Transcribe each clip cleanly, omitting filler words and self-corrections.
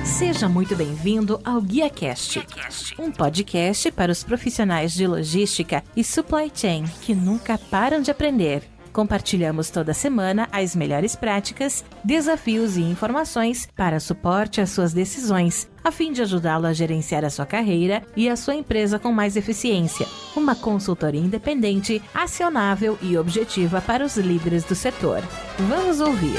Seja muito bem-vindo ao GuiaCast, um podcast para os profissionais de logística e supply chain que nunca param de aprender. Compartilhamos toda semana as melhores práticas, desafios e informações para suporte às suas decisões, a fim de ajudá-lo a gerenciar a sua carreira e a sua empresa com mais eficiência. Uma consultoria independente, acionável e objetiva para os líderes do setor. Vamos ouvir!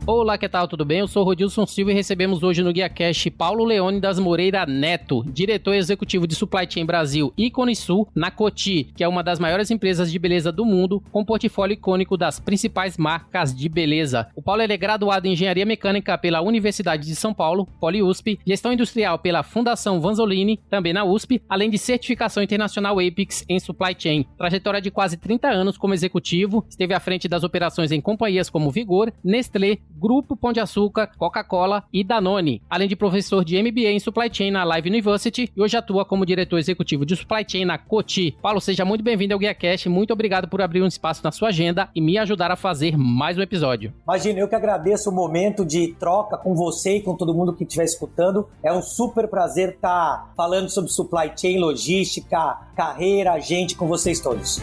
Olá, que tal? Tudo bem? Eu sou o Rodilson Silva e recebemos hoje no GuiaCast Paulo Leônidas Moreira Neto, diretor executivo de Supply Chain Brasil e Cone Sul na Coty, que é uma das maiores empresas de beleza do mundo, com portfólio icônico das principais marcas de beleza. O Paulo é graduado em Engenharia Mecânica pela Universidade de São Paulo, PoliUSP, Gestão Industrial pela Fundação Vanzolini, também na USP, além de certificação internacional APIX em Supply Chain. Trajetória de quase 30 anos como executivo, esteve à frente das operações em companhias como Vigor, Nestlé, Grupo Pão de Açúcar, Coca-Cola e Danone, além de professor de MBA em Supply Chain na Live University e hoje atua como diretor executivo de Supply Chain na Coty. Paulo, seja muito bem-vindo ao GuiaCast, muito obrigado por abrir um espaço na sua agenda e me ajudar a fazer mais um episódio. Imagina, eu que agradeço o momento de troca com você e com todo mundo que estiver escutando. É um super prazer estar falando sobre Supply Chain, logística, carreira, gente, com vocês todos.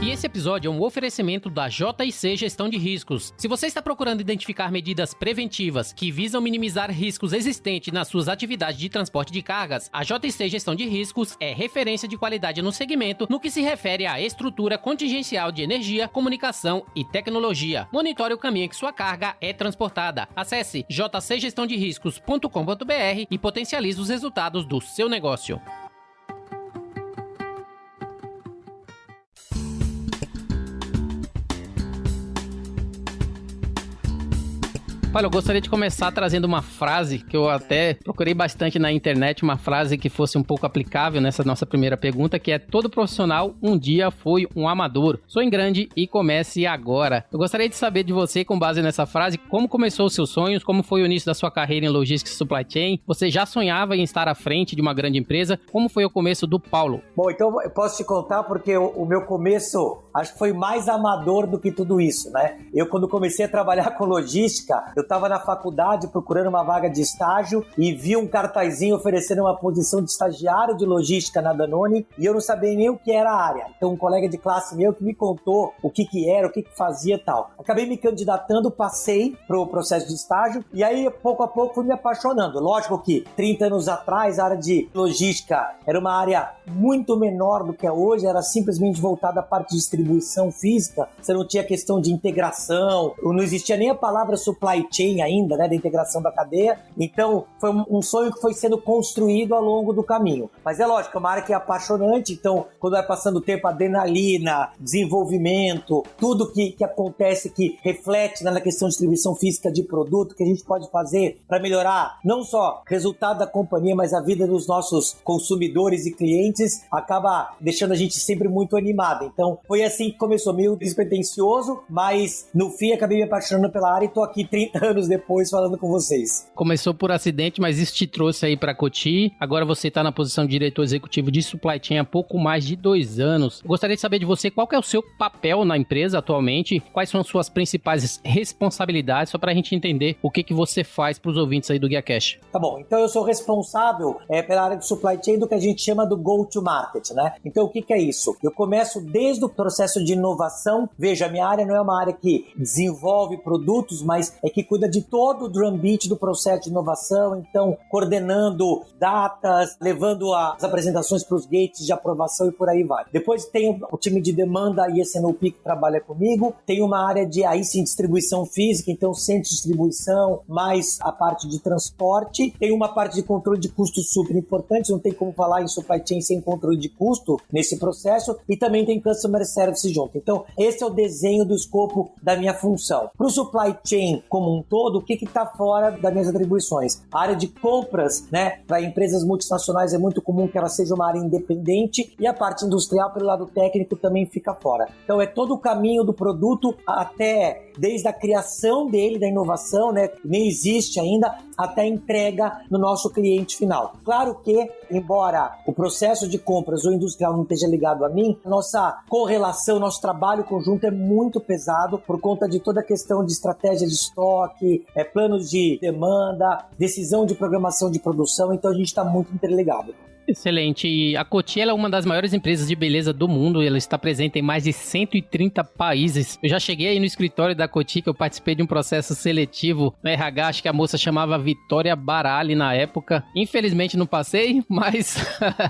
E esse episódio é um oferecimento da JC Gestão de Riscos. Se você está procurando identificar medidas preventivas que visam minimizar riscos existentes nas suas atividades de transporte de cargas, a JC Gestão de Riscos é referência de qualidade no segmento no que se refere à estrutura contingencial de energia, comunicação e tecnologia. Monitore o caminho que sua carga é transportada. Acesse jcgestãoderiscos.com.br e potencialize os resultados do seu negócio. Olha, eu gostaria de começar trazendo uma frase que eu até procurei bastante na internet, uma frase que fosse um pouco aplicável nessa nossa primeira pergunta, que é: todo profissional um dia foi um amador. Sonhe grande e comece agora. Eu gostaria de saber de você, com base nessa frase, como começou os seus sonhos, como foi o início da sua carreira em logística e supply chain. Você já sonhava em estar à frente de uma grande empresa? Como foi o começo do Paulo? Bom, então eu posso te contar porque o meu começo acho que foi mais amador do que tudo isso, né? Eu, quando comecei a trabalhar com logística, eu estava na faculdade procurando uma vaga de estágio e vi um cartazinho oferecendo uma posição de estagiário de logística na Danone e eu não sabia nem o que era a área. Então um colega de classe meu que me contou o que era, o que fazia e tal. Acabei me candidatando, passei pro processo de estágio e aí pouco a pouco fui me apaixonando. Lógico que 30 anos atrás a área de logística era uma área muito menor do que é hoje, era simplesmente voltada à parte de distribuição física, você não tinha questão de integração, não existia nem a palavra supply chain ainda, né, da integração da cadeia. Então foi um sonho que foi sendo construído ao longo do caminho. Mas é lógico, é uma área que é apaixonante, então quando vai passando o tempo, adrenalina, desenvolvimento, tudo que acontece, que reflete, né, na questão de distribuição física de produto, que a gente pode fazer para melhorar não só o resultado da companhia, mas a vida dos nossos consumidores e clientes, acaba deixando a gente sempre muito animado. Então foi assim que começou, meio despretensioso, mas no fim acabei me apaixonando pela área e tô aqui 30 anos depois falando com vocês. Começou por acidente, mas isso te trouxe aí para Coty. Agora você está na posição de diretor executivo de Supply Chain há pouco mais de 2 anos. Eu gostaria de saber de você qual que é o seu papel na empresa atualmente, quais são as suas principais responsabilidades, só para a gente entender o que você faz para os ouvintes aí do GuiaCast. Tá bom, então eu sou responsável pela área de Supply Chain do que a gente chama do Go-to-Market, né? Então o que é isso? Eu começo desde o processo de inovação. Veja, a minha área não é uma área que desenvolve produtos, mas é que cuida de todo o drumbeat do processo de inovação, então coordenando datas, levando as apresentações para os gates de aprovação e por aí vai. Depois tem o time de demanda e S&OP que trabalha comigo, tem uma área de aí sim distribuição física, então centro de distribuição, mais a parte de transporte, tem uma parte de controle de custos super importante, não tem como falar em supply chain sem controle de custo nesse processo, e também tem customer service junto. Então esse é o desenho do escopo da minha função. Para o supply chain como um um todo, o que está fora das minhas atribuições? A área de compras, né, para empresas multinacionais é muito comum que ela seja uma área independente, e a parte industrial, pelo lado técnico, também fica fora. Então é todo o caminho do produto até, desde a criação dele, da inovação, né, que nem existe ainda, até a entrega no nosso cliente final. Claro que, embora o processo de compras ou industrial não esteja ligado a mim, nossa correlação, nosso trabalho conjunto é muito pesado por conta de toda a questão de estratégia de estoque, planos de demanda, decisão de programação de produção, então a gente está muito interligado. Excelente. E a Coty é uma das maiores empresas de beleza do mundo. Ela está presente em mais de 130 países. Eu já cheguei aí no escritório da Coty, que eu participei de um processo seletivo no RH. Acho que a moça chamava Vitória Barali na época. Infelizmente não passei, mas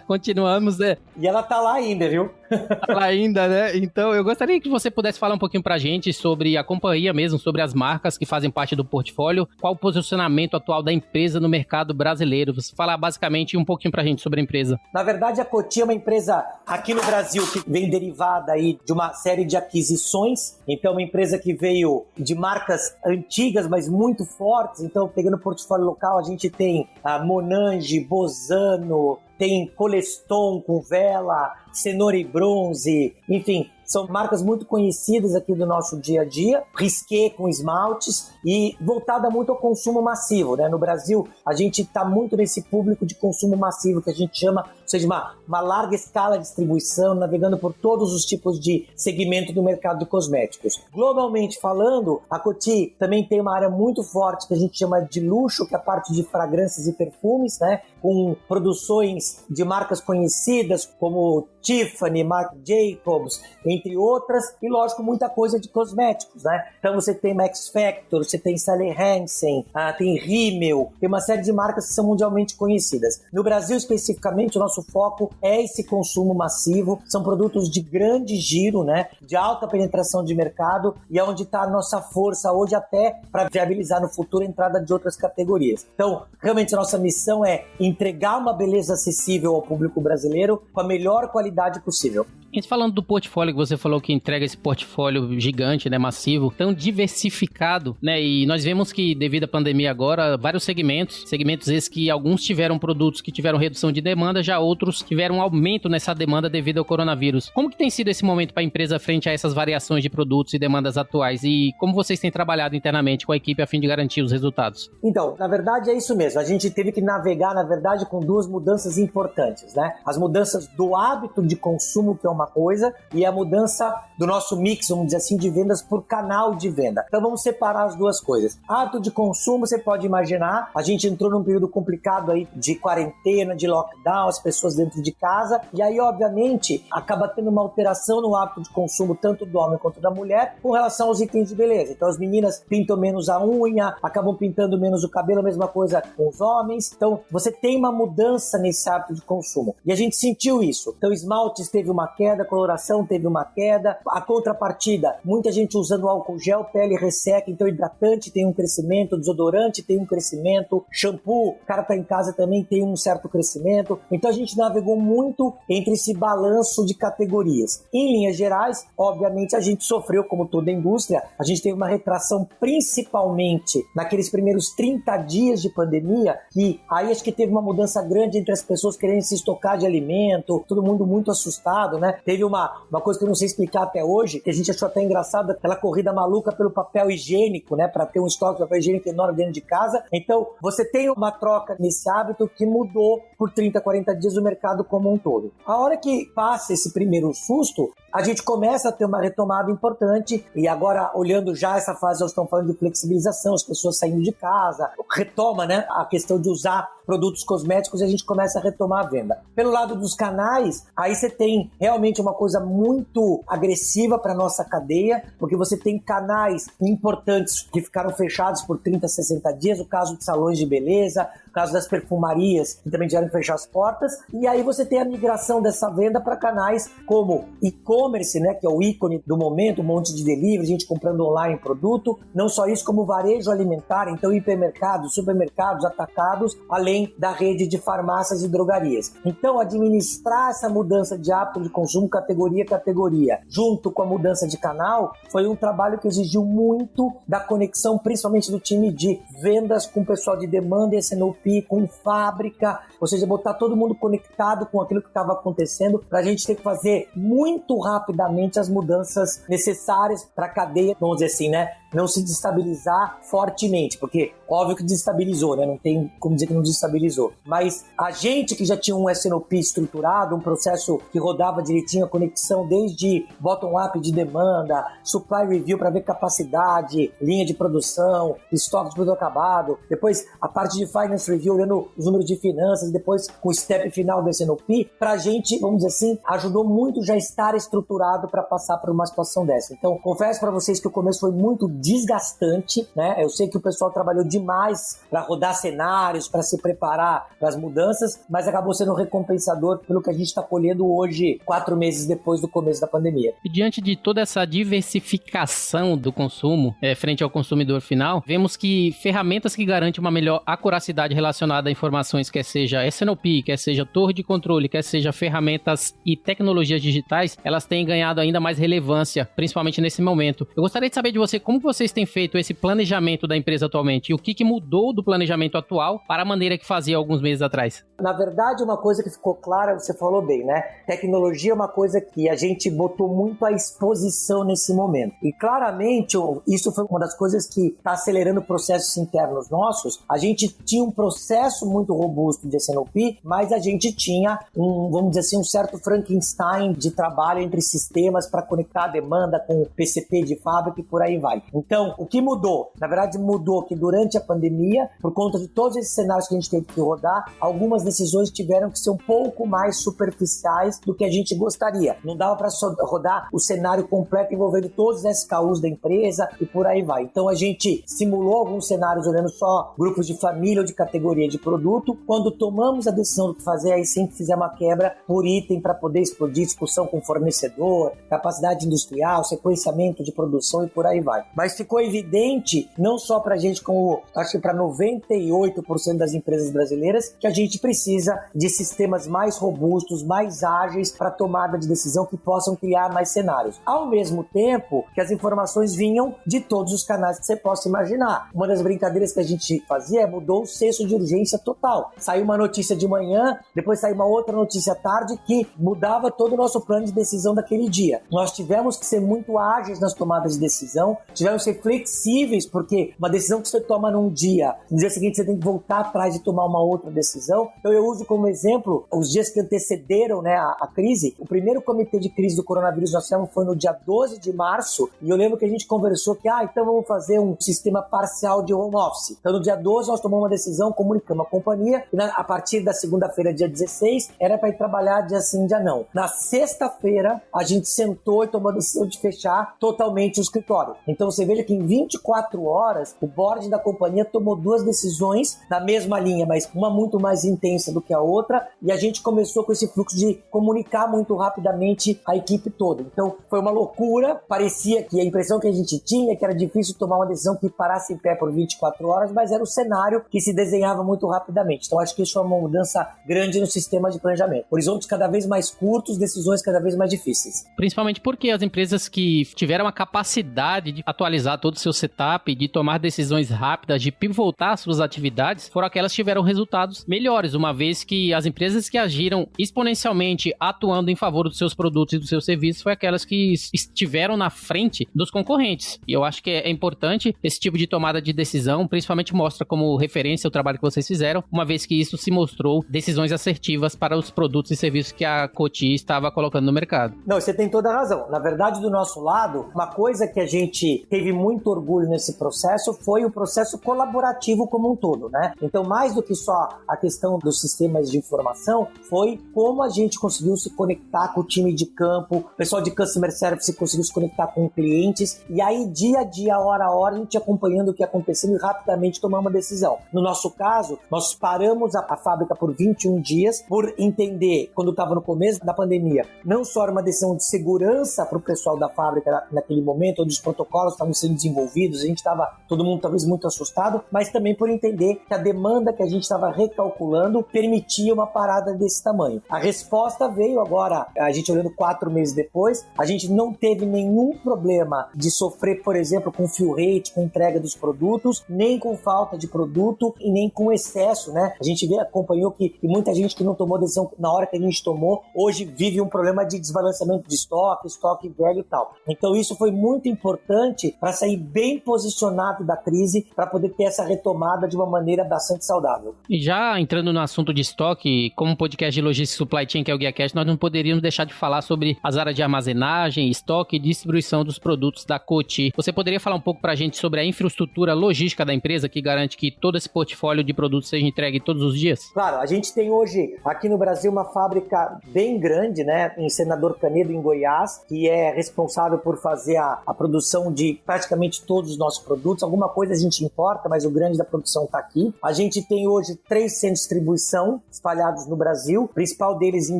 continuamos, né? E ela tá lá ainda, viu? Tá lá ainda, né? Então eu gostaria que você pudesse falar um pouquinho pra gente sobre a companhia mesmo, sobre as marcas que fazem parte do portfólio. Qual o posicionamento atual da empresa no mercado brasileiro? Você falar basicamente um pouquinho pra gente sobre a empresa. Na verdade, a Coty é uma empresa aqui no Brasil que vem derivada aí de uma série de aquisições. Então, uma empresa que veio de marcas antigas, mas muito fortes. Então, pegando o portfólio local, a gente tem a Monange, Bozano, tem Coleston com vela, Cenoura e Bronze, enfim, são marcas muito conhecidas aqui do nosso dia a dia, Risqué com esmaltes e voltada muito ao consumo massivo, né? No Brasil, a gente está muito nesse público de consumo massivo que a gente chama, ou seja, uma larga escala de distribuição, navegando por todos os tipos de segmento do mercado de cosméticos. Globalmente falando, a Coty também tem uma área muito forte que a gente chama de luxo, que é a parte de fragrâncias e perfumes, né? Com produções de marcas conhecidas como Tiffany, Marc Jacobs, entre outras, e lógico, muita coisa de cosméticos, né? Então você tem Max Factor, você tem Sally Hansen, tem Rimmel, tem uma série de marcas que são mundialmente conhecidas. No Brasil, especificamente, o nosso foco é esse consumo massivo, são produtos de grande giro, né? De alta penetração de mercado, e é onde está a nossa força hoje até para viabilizar no futuro a entrada de outras categorias. Então, realmente a nossa missão é entregar uma beleza acessível ao público brasileiro com a melhor qualidade possível. E falando do portfólio que você falou que entrega esse portfólio gigante, né, massivo, tão diversificado, né, e nós vemos que devido à pandemia agora, vários segmentos esses que alguns tiveram produtos que tiveram redução de demanda, já outros tiveram um aumento nessa demanda devido ao coronavírus. Como que tem sido esse momento para a empresa frente a essas variações de produtos e demandas atuais e como vocês têm trabalhado internamente com a equipe a fim de garantir os resultados? Então, na verdade é isso mesmo, a gente teve que navegar, na verdade, com duas mudanças importantes, né? As mudanças do hábito de consumo, que é uma coisa, e a mudança do nosso mix, vamos dizer assim, de vendas por canal de venda. Então vamos separar as duas coisas. Hábito de consumo, você pode imaginar, a gente entrou num período complicado aí de quarentena, de lockdown, as pessoas dentro de casa, e aí obviamente acaba tendo uma alteração no hábito de consumo tanto do homem quanto da mulher com relação aos itens de beleza. Então as meninas pintam menos a unha, acabam pintando menos o cabelo, a mesma coisa com os homens. Então você tem uma mudança nesse hábito de consumo. E a gente sentiu isso. Então esmaltes teve uma queda, coloração teve uma queda. A contrapartida, muita gente usando álcool gel, pele resseca, então hidratante tem um crescimento, desodorante tem um crescimento, shampoo, o cara tá em casa também tem um certo crescimento. Então a gente navegou muito entre esse balanço de categorias. Em linhas gerais, obviamente a gente sofreu, como toda a indústria, a gente teve uma retração principalmente naqueles primeiros 30 dias de pandemia, que aí acho que teve uma mudança grande entre as pessoas querendo se estocar de alimento, todo mundo muito assustado, né? Teve uma coisa que eu não sei explicar até hoje, que a gente achou até engraçado, aquela corrida maluca pelo papel higiênico, né? Para ter um estoque de papel higiênico enorme dentro de casa. Então, você tem uma troca nesse hábito que mudou por 30, 40 dias o mercado como um todo. A hora que passa esse primeiro susto, a gente começa a ter uma retomada importante e agora, olhando já essa fase, nós estamos falando de flexibilização, as pessoas saindo de casa, retoma, né, a questão de usar produtos cosméticos e a gente começa a retomar a venda. Pelo lado dos canais, aí você tem realmente uma coisa muito agressiva para a nossa cadeia, porque você tem canais importantes que ficaram fechados por 30, 60 dias, o caso de salões de beleza, no caso das perfumarias, que também tiveram que fechar as portas, e aí você tem a migração dessa venda para canais como e-commerce, né, que é o ícone do momento, um monte de delivery, gente comprando online produto, não só isso, como varejo alimentar, então hipermercados, supermercados, atacados, além da rede de farmácias e drogarias. Então, administrar essa mudança de hábito de consumo categoria a categoria, junto com a mudança de canal, foi um trabalho que exigiu muito da conexão, principalmente do time de vendas com o pessoal de demanda e S&OP, com fábrica, ou seja, botar todo mundo conectado com aquilo que estava acontecendo, para a gente ter que fazer muito rapidamente as mudanças necessárias para a cadeia, vamos dizer assim, né? Não se destabilizar fortemente, porque óbvio que destabilizou, né? Não tem como dizer que não destabilizou. Mas a gente que já tinha um S&OP estruturado, um processo que rodava direitinho, a conexão desde bottom-up de demanda, supply review para ver capacidade, linha de produção, estoque de produto acabado, depois a parte de finance review, olhando os números de finanças, depois com o step final do S&OP, pra gente, vamos dizer assim, ajudou muito já estar estruturado para passar por uma situação dessa. Então, confesso para vocês que o começo foi muito desgastante, né? Eu sei que o pessoal trabalhou demais para rodar cenários, para se preparar para as mudanças, mas acabou sendo recompensador pelo que a gente está colhendo hoje, 4 meses depois do começo da pandemia. E diante de toda essa diversificação do consumo frente ao consumidor final, vemos que ferramentas que garantem uma melhor acuracidade relacionada a informações, quer seja S&OP, quer seja torre de controle, quer seja ferramentas e tecnologias digitais, elas têm ganhado ainda mais relevância, principalmente nesse momento. Eu gostaria de saber de você como vocês têm feito esse planejamento da empresa atualmente e o que mudou do planejamento atual para a maneira que fazia alguns meses atrás. Na verdade, uma coisa que ficou clara, você falou bem, né? Tecnologia é uma coisa que a gente botou muito à exposição nesse momento. E claramente, isso foi uma das coisas que está acelerando processos internos nossos. A gente tinha um processo muito robusto de S&OP, mas a gente tinha vamos dizer assim, um certo Frankenstein de trabalho entre sistemas para conectar a demanda com o PCP de fábrica e por aí vai. Então, o que mudou? Na verdade, mudou que durante a pandemia, por conta de todos esses cenários que a gente teve que rodar, algumas decisões tiveram que ser um pouco mais superficiais do que a gente gostaria. Não dava para rodar o cenário completo envolvendo todos os SKUs da empresa e por aí vai. Então, a gente simulou alguns cenários olhando só grupos de família ou de categoria de produto. Quando tomamos a decisão do que fazer, aí sim que fizemos uma quebra por item para poder explodir discussão com o fornecedor, capacidade industrial, sequenciamento de produção e por aí vai. Mas ficou evidente, não só para a gente, como acho que para 98% das empresas brasileiras, que a gente precisa de sistemas mais robustos, mais ágeis para tomada de decisão que possam criar mais cenários. Ao mesmo tempo que as informações vinham de todos os canais que você possa imaginar. Uma das brincadeiras que a gente fazia mudou o senso de urgência total. Saiu uma notícia de manhã, depois saiu uma outra notícia à tarde que mudava todo o nosso plano de decisão daquele dia. Nós tivemos que ser muito ágeis nas tomadas de decisão, tivemos que ser flexíveis, porque uma decisão que você toma num dia, no dia seguinte você tem que voltar atrás e tomar uma outra decisão. Então eu uso como exemplo os dias que antecederam, né, a crise. O primeiro comitê de crise do coronavírus nós fizemos foi no dia 12 de março, e eu lembro que a gente conversou que, então vamos fazer um sistema parcial de home office. Então no dia 12 nós tomamos uma decisão, comunicamos a companhia, e a partir da segunda-feira, dia 16, era para ir trabalhar dia sim, dia não. Na sexta-feira, a gente sentou e tomou a decisão de fechar totalmente o escritório. Então você veja que em 24 horas, o board da companhia tomou 2 decisões na mesma linha, mas uma muito mais intensa do que a outra, e a gente começou com esse fluxo de comunicar muito rapidamente a equipe toda. Então foi uma loucura, parecia que a impressão que a gente tinha que era difícil tomar uma decisão que parasse em pé por 24 horas, mas era o cenário que se desenhava muito rapidamente. Então acho que isso é uma mudança grande no sistema de planejamento. Horizontes cada vez mais curtos, decisões cada vez mais difíceis. Principalmente porque as empresas que tiveram a capacidade de atualizar todo o seu setup, de tomar decisões rápidas, de pivotar suas atividades, foram aquelas que tiveram resultados melhores, uma vez que as empresas que agiram exponencialmente atuando em favor dos seus produtos e dos seus serviços foi aquelas que estiveram na frente dos concorrentes. E eu acho que é importante esse tipo de tomada de decisão, principalmente mostra como referência o trabalho que vocês fizeram, uma vez que isso se mostrou decisões assertivas para os produtos e serviços que a Coty estava colocando no mercado. Não, você tem toda a razão. Na verdade, do nosso lado, uma coisa que a gente teve muito orgulho nesse processo foi o processo colaborativo como um todo, né? Então, mais do que só a questão dos sistemas de informação, foi como a gente conseguiu se conectar com o time de campo, o pessoal de Customer Service conseguiu se conectar com clientes, e aí dia a dia, hora a hora, a gente acompanhando o que ia acontecendo e rapidamente tomamos uma decisão. No nosso caso, nós paramos a fábrica por 21 dias, por entender, quando estava no começo da pandemia, não só era uma decisão de segurança para o pessoal da fábrica naquele momento, onde os protocolos estavam sendo desenvolvidos, a gente estava, todo mundo talvez muito assustado, mas também por entender que a demanda que a gente estava recalculando permitia uma parada desse tamanho. A resposta veio agora, a gente olhando 4 meses depois, a gente não teve nenhum problema de sofrer, por exemplo, com fill rate, com entrega dos produtos, nem com falta de produto e nem com excesso, né? A gente acompanhou que muita gente que não tomou decisão na hora que a gente tomou, hoje vive um problema de desbalanceamento de estoque velho e tal. Então isso foi muito importante para sair bem posicionado da crise, para poder ter essa retomada de uma maneira bastante saudável. E já entrando no assunto de estoque, como podcast de logística e supply chain, que é o GuiaCast, nós não poderíamos deixar de falar sobre as áreas de armazenagem, estoque e distribuição dos produtos da Coty. Você poderia falar um pouco para a gente sobre a infraestrutura logística da empresa que garante que todo esse portfólio de produtos seja entregue todos os dias? Claro, a gente tem hoje aqui no Brasil uma fábrica bem grande, né, em Senador Canedo, em Goiás, que é responsável por fazer a produção de praticamente todos os nossos produtos. Alguma coisa a gente importa, mas o grande da produção está aqui. A gente tem hoje 3 centros de distribuição espalhados no Brasil, o principal deles em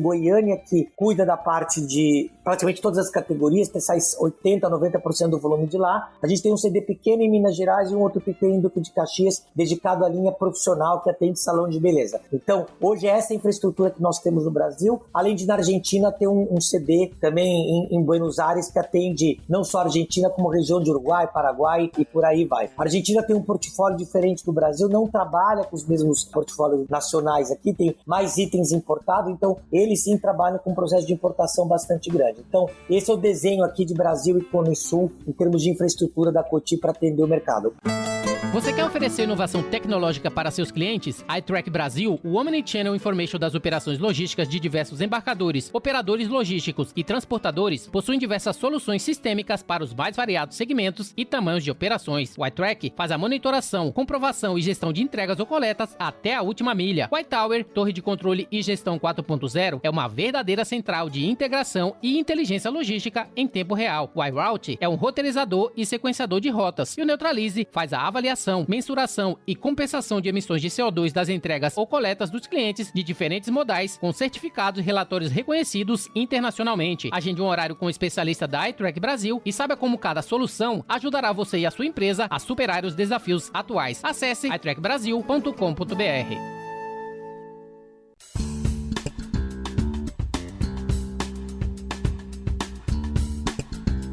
Goiânia, que cuida da parte de praticamente todas as categorias, sai 80% a 90% do volume de lá. A gente tem um CD pequeno em Minas Gerais e um outro pequeno em Duque de Caxias, dedicado à linha profissional que atende salão de beleza. Então, hoje é essa infraestrutura que nós temos no Brasil, além de na Argentina ter um CD também em Buenos Aires que atende não só a Argentina, como a região de Uruguai, Paraguai e por aí vai. A Argentina tem um portfólio diferente do Brasil, não trabalha com os mesmos portfólios nacionais aqui, tem mais itens importados, então eles sim trabalham com um processo de importação bastante grande. Então, esse é o desenho aqui de Brasil e Cone Sul em termos de infraestrutura da Coty para atender o mercado. Você quer oferecer inovação tecnológica para seus clientes? A iTrack Brasil, o Omnichannel Information das operações logísticas de diversos embarcadores, operadores logísticos e transportadores, possui diversas soluções sistêmicas para os mais variados segmentos e tamanhos de operações. O iTrack faz a monitoração, comprovação e gestão de entregas ou coletas até a última milha. O iTower, torre de controle e gestão 4.0, é uma verdadeira central de integração e inteligência logística em tempo real. O iRoute é um roteirizador e sequenciador de rotas. E o Neutralize faz a avaliação, mensuração e compensação de emissões de CO2 das entregas ou coletas dos clientes de diferentes modais, com certificados e relatórios reconhecidos internacionalmente. Agende um horário com o especialista da iTrack Brasil e saiba como cada solução ajudará você e a sua empresa a superar os desafios atuais. Acesse iTrackbrasil.com.br.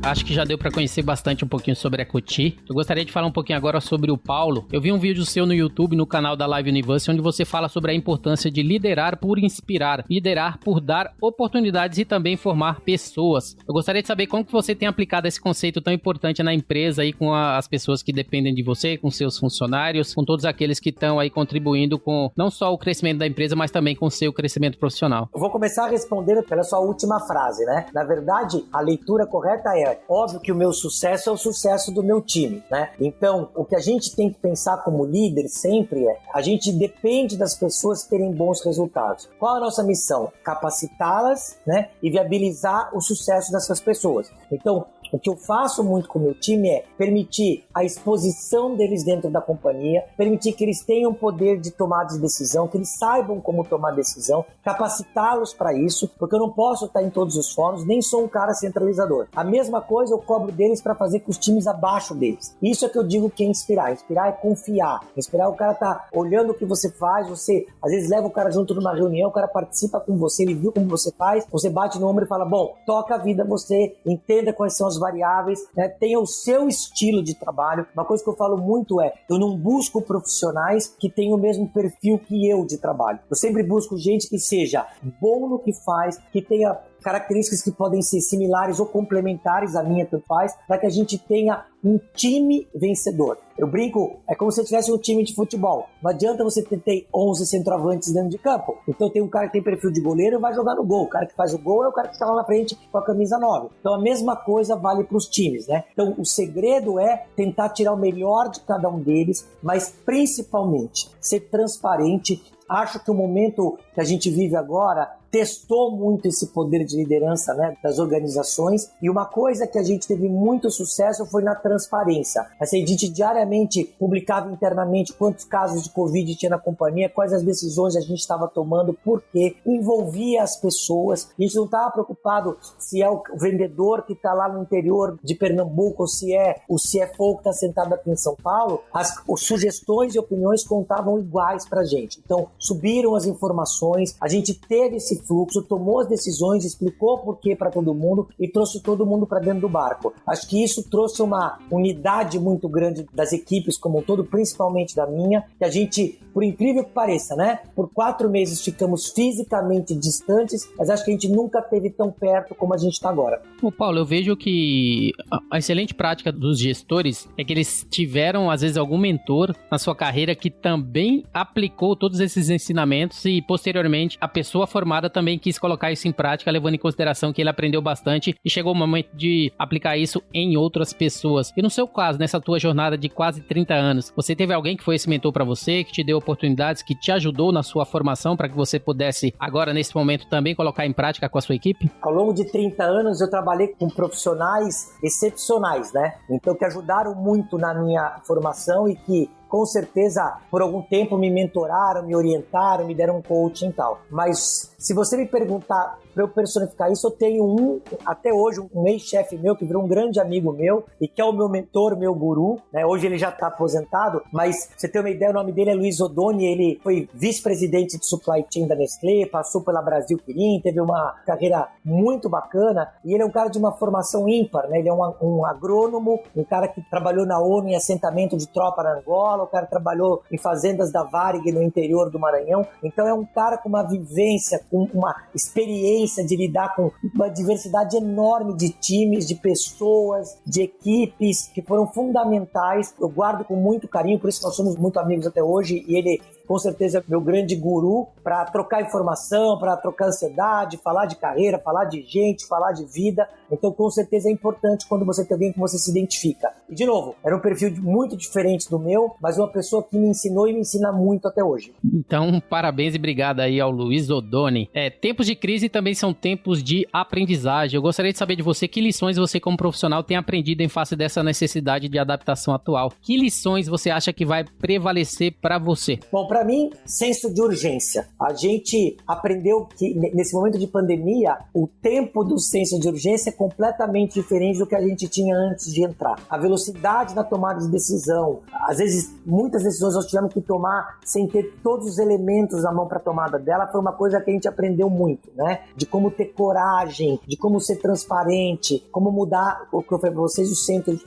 Acho que já deu para conhecer bastante um pouquinho sobre a Coty. Eu gostaria de falar um pouquinho agora sobre o Paulo. Eu vi um vídeo seu no YouTube, no canal da Live Universe, onde você fala sobre a importância de liderar por inspirar, liderar por dar oportunidades e também formar pessoas. Eu gostaria de saber como que você tem aplicado esse conceito tão importante na empresa aí com as pessoas que dependem de você, com seus funcionários, com todos aqueles que estão aí contribuindo com não só o crescimento da empresa, mas também com o seu crescimento profissional. Eu vou começar respondendo pela sua última frase, né? Na verdade, a leitura correta é: óbvio que o meu sucesso é o sucesso do meu time, né? Então, o que a gente tem que pensar como líder sempre é: a gente depende das pessoas terem bons resultados. Qual a nossa missão? Capacitá-las, né? E viabilizar o sucesso dessas pessoas. Então, o que eu faço muito com o meu time é permitir a exposição deles dentro da companhia, permitir que eles tenham poder de tomada de decisão, que eles saibam como tomar decisão, capacitá-los para isso, porque eu não posso estar em todos os fóruns, nem sou um cara centralizador. A mesma coisa eu cobro deles para fazer com os times abaixo deles. Isso é que eu digo que é inspirar. Inspirar é confiar. Inspirar, o cara tá olhando o que você faz, você às vezes leva o cara junto numa reunião, o cara participa com você, ele viu como você faz, você bate no ombro e fala: bom, toca a vida você, entenda quais são as variáveis, né? Tenha o seu estilo de trabalho. Uma coisa que eu falo muito é: eu não busco profissionais que tenham o mesmo perfil que eu de trabalho. Eu sempre busco gente que seja bom no que faz, que tenha características que podem ser similares ou complementares à minha, tanto faz, para que a gente tenha um time vencedor. Eu brinco, é como se tivesse um time de futebol. Não adianta você ter 11 centroavantes dentro de campo. Então tem um cara que tem perfil de goleiro e vai jogar no gol. O cara que faz o gol é o cara que está lá na frente com a camisa 9. Então a mesma coisa vale para os times, né? Então o segredo é tentar tirar o melhor de cada um deles, mas principalmente ser transparente. Acho que o momento que a gente vive agora testou muito esse poder de liderança, né, das organizações, e uma coisa que a gente teve muito sucesso foi na transparência. Assim, a gente diariamente publicava internamente quantos casos de Covid tinha na companhia, quais as decisões a gente estava tomando, porque envolvia as pessoas. A gente não estava preocupado se é o vendedor que está lá no interior de Pernambuco ou se é o CFO que está sentado aqui em São Paulo. As sugestões e opiniões contavam iguais para a gente. Então, subiram as informações, a gente teve esse fluxo, tomou as decisões, explicou por quê para todo mundo e trouxe todo mundo para dentro do barco. Acho que isso trouxe uma unidade muito grande das equipes como um todo, principalmente da minha, que a gente, por incrível que pareça, né, por 4 meses ficamos fisicamente distantes, mas acho que a gente nunca esteve tão perto como a gente está agora. Ô Paulo, eu vejo que a excelente prática dos gestores é que eles tiveram, às vezes, algum mentor na sua carreira que também aplicou todos esses ensinamentos e, posteriormente, a pessoa formada também quis colocar isso em prática, levando em consideração que ele aprendeu bastante e chegou o momento de aplicar isso em outras pessoas. E no seu caso, nessa tua jornada de quase 30 anos, você teve alguém que foi esse mentor para você, que te deu oportunidades, que te ajudou na sua formação para que você pudesse, agora, nesse momento, também colocar em prática com a sua equipe? Ao longo de 30 anos, eu trabalhei com profissionais excepcionais, né? Então, que ajudaram muito na minha formação e que, com certeza, por algum tempo me mentoraram, me orientaram, me deram um coaching e tal. Mas se você me perguntar para eu personificar isso, eu tenho até hoje, um ex-chefe meu que virou um grande amigo meu e que é o meu mentor, meu guru, né? Hoje ele já está aposentado, mas pra você ter uma ideia, o nome dele é Luiz Odoni, ele foi vice-presidente de supply chain da Nestlé, passou pela Brasil Quirin, teve uma carreira muito bacana e ele é um cara de uma formação ímpar, né? Ele é um agrônomo, um cara que trabalhou na ONU em assentamento de tropa na Angola, o cara trabalhou em fazendas da Varig no interior do Maranhão, então é um cara com uma vivência, com uma experiência de lidar com uma diversidade enorme de times, de pessoas, de equipes que foram fundamentais. Eu guardo com muito carinho, por isso nós somos muito amigos até hoje e ele com certeza é meu grande guru para trocar informação, para trocar ansiedade, falar de carreira, falar de gente, falar de vida. Então, com certeza é importante quando você tem alguém que você se identifica. E, de novo, era um perfil muito diferente do meu, mas uma pessoa que me ensinou e me ensina muito até hoje. Então, parabéns e obrigado aí ao Luiz Odoni. Tempos de crise também são tempos de aprendizagem. Eu gostaria de saber de você que lições você, como profissional, tem aprendido em face dessa necessidade de adaptação atual. Que lições você acha que vai prevalecer para você? Bom, para mim, senso de urgência. A gente aprendeu que nesse momento de pandemia, o tempo do senso de urgência é completamente diferente do que a gente tinha antes de entrar. A velocidade na tomada de decisão, às vezes, muitas decisões nós tivemos que tomar sem ter todos os elementos na mão para a tomada dela, foi uma coisa que a gente aprendeu muito, né? De como ter coragem, de como ser transparente, como mudar, o que eu falei para vocês, o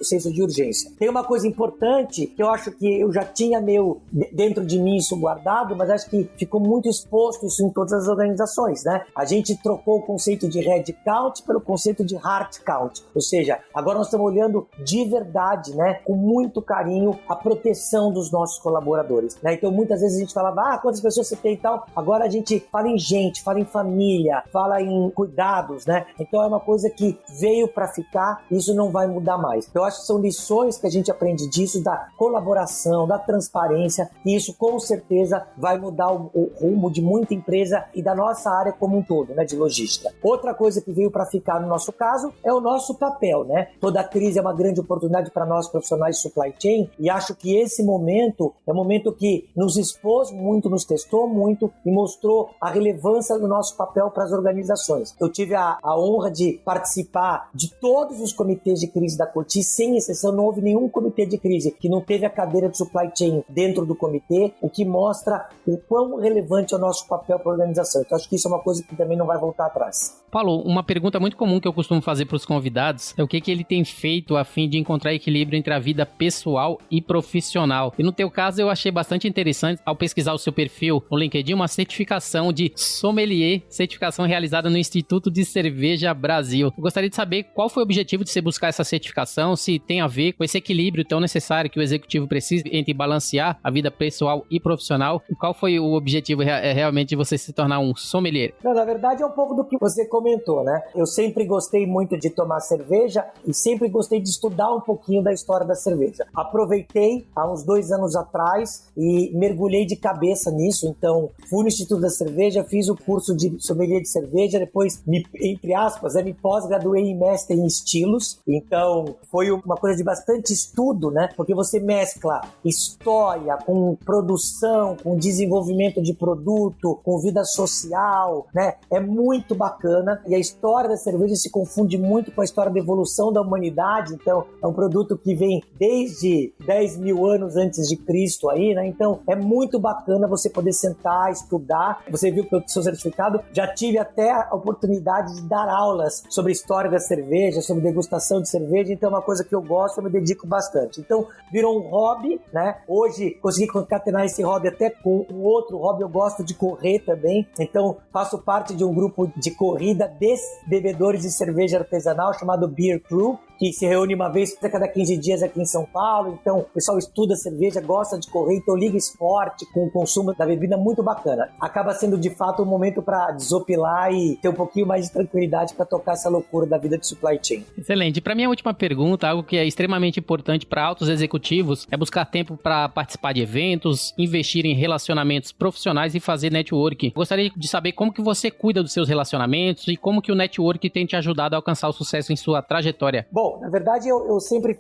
senso de urgência. Tem uma coisa importante que eu acho que eu já tinha meio dentro de mim isso guardado, mas acho que ficou muito exposto isso em todas as organizações, né? A gente trocou o conceito de head count pelo conceito de heart count, ou seja, agora nós estamos olhando de verdade, né, com muito carinho a proteção dos nossos colaboradores, né? Então muitas vezes a gente falava, quantas pessoas você tem e tal, agora a gente fala em gente, fala em família, fala em cuidados, né? Então é uma coisa que veio para ficar, isso não vai mudar mais. Eu acho que são lições que a gente aprende disso, da colaboração, da transparência, e isso com certeza vai mudar o rumo de muita empresa e da nossa área como um todo, né, de logística. Outra coisa que veio para ficar no nosso caso é o nosso papel, né? Toda crise é uma grande oportunidade para nós profissionais de supply chain e acho que esse momento é um momento que nos expôs muito, nos testou muito e mostrou a relevância do nosso papel para as organizações. Eu tive a honra de participar de todos os comitês de crise da Coty, sem exceção, não houve nenhum comitê de crise que não teve a cadeira de supply chain dentro do comitê, o que mostra o quão relevante é o nosso papel para a organização. Então acho que isso é uma coisa que também não vai voltar atrás. Paulo, uma pergunta muito comum que eu costumo fazer para os convidados é o que ele tem feito a fim de encontrar equilíbrio entre a vida pessoal e profissional. E no teu caso, eu achei bastante interessante, ao pesquisar o seu perfil no LinkedIn, uma certificação de sommelier, certificação realizada no Instituto de Cerveja Brasil. Eu gostaria de saber qual foi o objetivo de você buscar essa certificação, se tem a ver com esse equilíbrio tão necessário que o executivo precisa entre balancear a vida pessoal e profissional, e qual foi o objetivo realmente de você se tornar um sommelier? Não, na verdade é um pouco do que você comentou, né? Eu sempre gostei muito de tomar cerveja e sempre gostei de estudar um pouquinho da história da cerveja. Aproveitei há uns 2 anos atrás e mergulhei de cabeça nisso, então fui no Instituto da Cerveja, fiz o curso de sommelier de cerveja, depois, entre aspas, me pós-graduei em mestre em estilos, então foi uma coisa de bastante estudo, né? Porque você mescla história com produção, com desenvolvimento de produto, com vida social, né? É muito bacana e a história da cerveja se confunde muito com a história da evolução da humanidade, então é um produto que vem desde 10 mil anos antes de Cristo aí, né? Então é muito bacana você poder sentar, estudar. Você viu que eu sou certificado, já tive até a oportunidade de dar aulas sobre a história da cerveja, sobre degustação de cerveja, então é uma coisa que eu gosto, eu me dedico bastante. Então virou um hobby, né? Hoje consegui concatenar esse hobby até com um outro hobby, eu gosto de correr também, então faço parte de um grupo de corrida de bebedores de cerveja artesanal chamado Beer Crew, que se reúne uma vez a cada 15 dias aqui em São Paulo, então o pessoal estuda cerveja, gosta de correr, então liga esporte com o consumo da bebida, muito bacana. Acaba sendo de fato um momento para desopilar e ter um pouquinho mais de tranquilidade para tocar essa loucura da vida de supply chain. Excelente. Para mim, a última pergunta, algo que é extremamente importante para altos executivos, é buscar tempo para participar de eventos, investir em relacionamentos profissionais e fazer networking. Gostaria de saber como que você cuida dos seus relacionamentos e como que o networking tem te ajudado a alcançar o sucesso em sua trajetória. Bom, na verdade eu sempre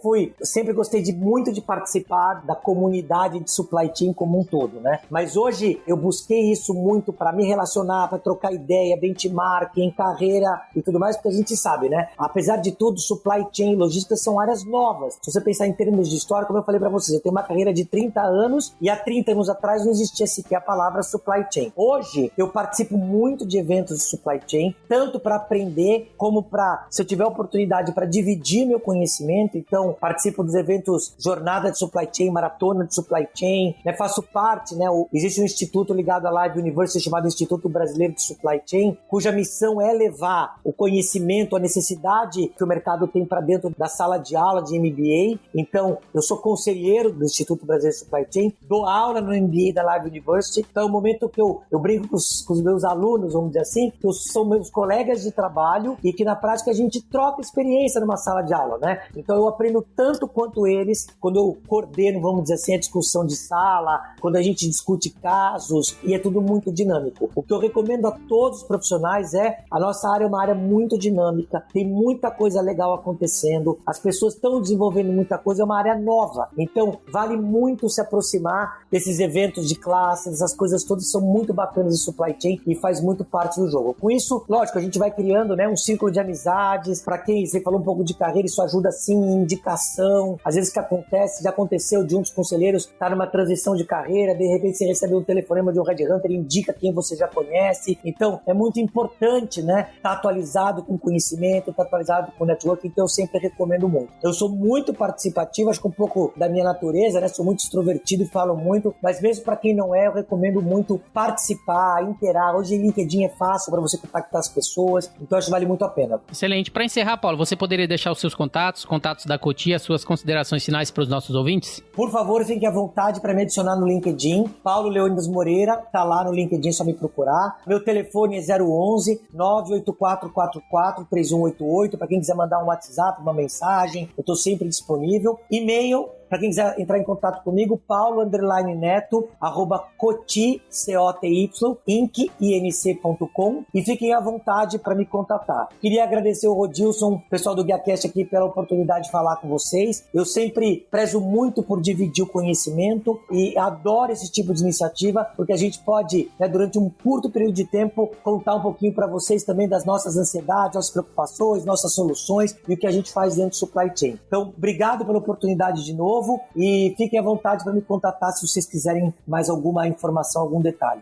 gostei muito de participar da comunidade de supply chain como um todo, né? Mas hoje eu busquei isso muito para me relacionar, para trocar ideia, benchmarking, carreira e tudo mais, porque a gente sabe, né? Apesar de tudo, supply chain e logística são áreas novas. Se você pensar em termos de história, como eu falei para vocês, eu tenho uma carreira de 30 anos e há 30 anos atrás não existia sequer a palavra supply chain. Hoje eu participo muito de eventos de supply chain, tanto para aprender como para, se eu tiver oportunidade, para dividir meu conhecimento. Então participo dos eventos Jornada de Supply Chain, Maratona de Supply Chain, né? Faço parte, né? Existe um instituto ligado à Live University chamado Instituto Brasileiro de Supply Chain, cuja missão é levar o conhecimento, a necessidade que o mercado tem para dentro da sala de aula de MBA. Então eu sou conselheiro do Instituto Brasileiro de Supply Chain, dou aula no MBA da Live University. Então é o momento que eu brinco com os meus alunos, vamos dizer assim, que são meus colegas de trabalho e que na prática a gente troca experiência numa sala de aula, né? Então eu aprendo tanto quanto eles quando eu coordeno, vamos dizer assim, a discussão de sala, quando a gente discute casos, e é tudo muito dinâmico. O que eu recomendo a todos os profissionais a nossa área é uma área muito dinâmica, tem muita coisa legal acontecendo, as pessoas estão desenvolvendo muita coisa, é uma área nova, então vale muito se aproximar desses eventos de classe, essas coisas todas são muito bacanas de supply chain e faz muito parte do jogo. Com isso, lógico, a gente vai criando, né, um círculo de amizades. Para quem, você falou um pouco de carreira, isso ajuda sim em indicação. Às vezes que acontece, já aconteceu de um dos conselheiros estar numa transição de carreira, de repente você recebe um telefonema de um headhunter, indica quem você já conhece. Então é muito importante, né, estar atualizado com conhecimento, estar atualizado com network, então eu sempre recomendo muito. Eu sou muito participativo, acho que um pouco da minha natureza, né, sou muito extrovertido e falo muito, mas mesmo para quem não é, eu recomendo muito participar, interar. Hoje LinkedIn é fácil para você contactar as pessoas, então acho que vale muito a pena. Excelente. Para encerrar, Paulo, você poderia deixar os seus contatos da Coty, as suas considerações finais para os nossos ouvintes? Por favor, fique à vontade para me adicionar no LinkedIn. Paulo Leônidas Moreira, tá lá no LinkedIn, é só me procurar. Meu telefone é 011 98444 3188, para quem quiser mandar um WhatsApp, uma mensagem, eu tô sempre disponível. E-mail, para quem quiser entrar em contato comigo, paulo_neto@coty.com, e fiquem à vontade para me contatar. Queria agradecer o Rodilson, pessoal do GuiaCast aqui, pela oportunidade de falar com vocês. Eu sempre prezo muito por dividir o conhecimento e adoro esse tipo de iniciativa, porque a gente pode, né, durante um curto período de tempo, contar um pouquinho para vocês também das nossas ansiedades, nossas preocupações, nossas soluções e o que a gente faz dentro do supply chain. Então, obrigado pela oportunidade de novo. E fiquem à vontade para me contatar se vocês quiserem mais alguma informação, algum detalhe.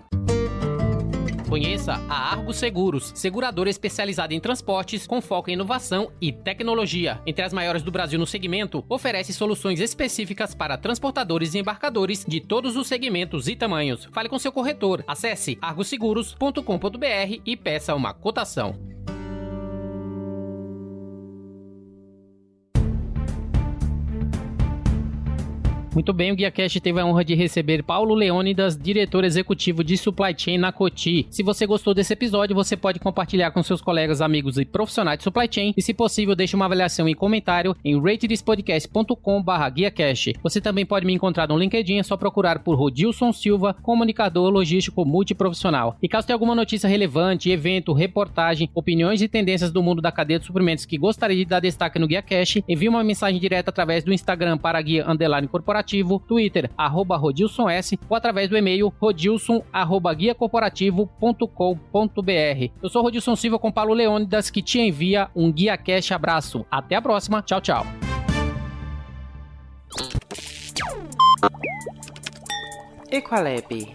Conheça a Argo Seguros, seguradora especializada em transportes com foco em inovação e tecnologia. Entre as maiores do Brasil no segmento, oferece soluções específicas para transportadores e embarcadores de todos os segmentos e tamanhos. Fale com seu corretor. Acesse argoseguros.com.br e peça uma cotação. Muito bem, o GuiaCast teve a honra de receber Paulo Leônidas, diretor executivo de Supply Chain na Coty. Se você gostou desse episódio, você pode compartilhar com seus colegas, amigos e profissionais de Supply Chain e, se possível, deixe uma avaliação e comentário em ratethispodcast.com/GuiaCast. Você também pode me encontrar no LinkedIn, é só procurar por Rodilson Silva, comunicador logístico multiprofissional. E caso tenha alguma notícia relevante, evento, reportagem, opiniões e tendências do mundo da cadeia de suprimentos que gostaria de dar destaque no GuiaCast, envie uma mensagem direta através do Instagram para Guia_Corporativo, Twitter, @RodilsonS, ou através do e-mail rodilson@guiacorporativo.com.br. Eu sou Rodilson Silva com Paulo Leônidas, que te envia um GuiaCast abraço. Até a próxima. Tchau, tchau. Equalab.